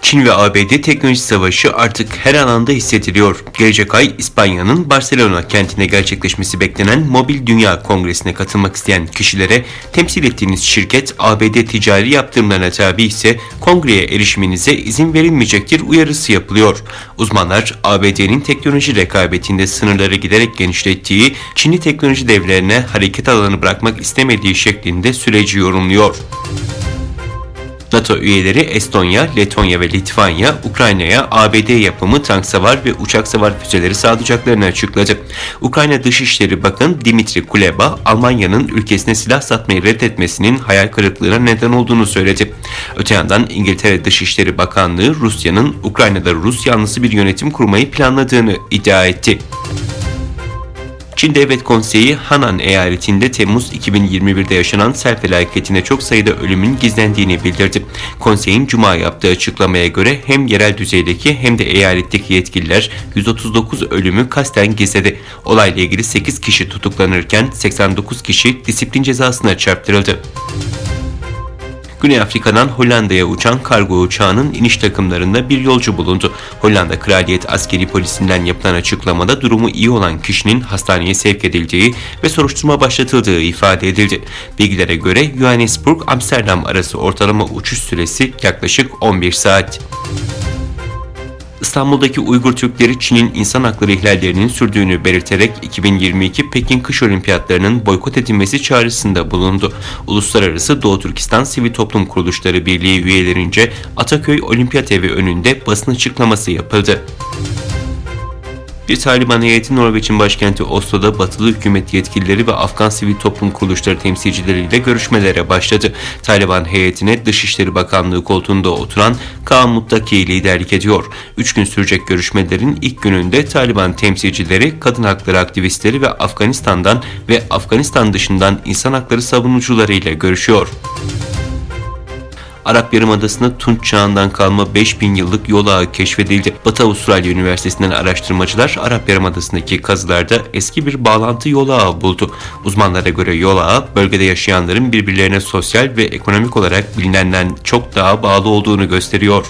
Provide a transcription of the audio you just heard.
Çin ve ABD teknoloji savaşı artık her alanda hissediliyor. Gelecek ay İspanya'nın Barcelona kentinde gerçekleşmesi beklenen Mobil Dünya Kongresi'ne katılmak isteyen kişilere temsil ettiğiniz şirket ABD ticari yaptırımlarına tabi ise kongreye erişiminize izin verilmeyecektir uyarısı yapılıyor. Uzmanlar ABD'nin teknoloji rekabetinde sınırları giderek genişlettiği, Çinli teknoloji devlerine hareket alanı bırakmak istemediği şeklinde süreci yorumluyor. NATO üyeleri Estonya, Letonya ve Litvanya, Ukrayna'ya ABD yapımı tank savar ve uçak savar füzeleri sağlayacaklarını açıkladı. Ukrayna Dışişleri Bakanı Dmitri Kuleba, Almanya'nın ülkesine silah satmayı reddetmesinin hayal kırıklığına neden olduğunu söyledi. Öte yandan İngiltere Dışişleri Bakanlığı, Rusya'nın Ukrayna'da Rus yanlısı bir yönetim kurmayı planladığını iddia etti. Çin Devlet Konseyi, Hanan eyaletinde Temmuz 2021'de yaşanan sel felaketinde çok sayıda ölümün gizlendiğini bildirdi. Konseyin Cuma yaptığı açıklamaya göre hem yerel düzeydeki hem de eyaletteki yetkililer 139 ölümü kasten gizledi. Olayla ilgili 8 kişi tutuklanırken 89 kişi disiplin cezasına çarptırıldı. Güney Afrika'dan Hollanda'ya uçan kargo uçağının iniş takımlarında bir yolcu bulundu. Hollanda Kraliyet Askeri Polisi'nden yapılan açıklamada durumu iyi olan kişinin hastaneye sevk edildiği ve soruşturma başlatıldığı ifade edildi. Bilgilere göre Johannesburg-Amsterdam arası ortalama uçuş süresi yaklaşık 11 saat. İstanbul'daki Uygur Türkleri Çin'in insan hakları ihlallerinin sürdüğünü belirterek 2022 Pekin Kış Olimpiyatlarının boykot edilmesi çağrısında bulundu. Uluslararası Doğu Türkistan Sivil Toplum Kuruluşları Birliği üyelerince Ataköy Olimpiyat Evi önünde basın açıklaması yapıldı. Bir Taliban heyeti Norveç'in başkenti Oslo'da batılı hükümet yetkilileri ve Afgan sivil toplum kuruluşları temsilcileriyle görüşmelere başladı. Taliban heyetine Dışişleri Bakanlığı koltuğunda oturan Kaan Muttaki liderlik ediyor. 3 gün sürecek görüşmelerin ilk gününde Taliban temsilcileri, kadın hakları aktivistleri ve Afganistan'dan ve Afganistan dışından insan hakları savunucularıyla görüşüyor. Arap Yarımadası'nda Tunç çağından kalma 5000 yıllık yol ağı keşfedildi. Batı Avustralya Üniversitesi'nden araştırmacılar Arap Yarımadası'ndaki kazılarda eski bir bağlantı yol ağı buldu. Uzmanlara göre yol ağı bölgede yaşayanların birbirlerine sosyal ve ekonomik olarak bilinenden çok daha bağlı olduğunu gösteriyor.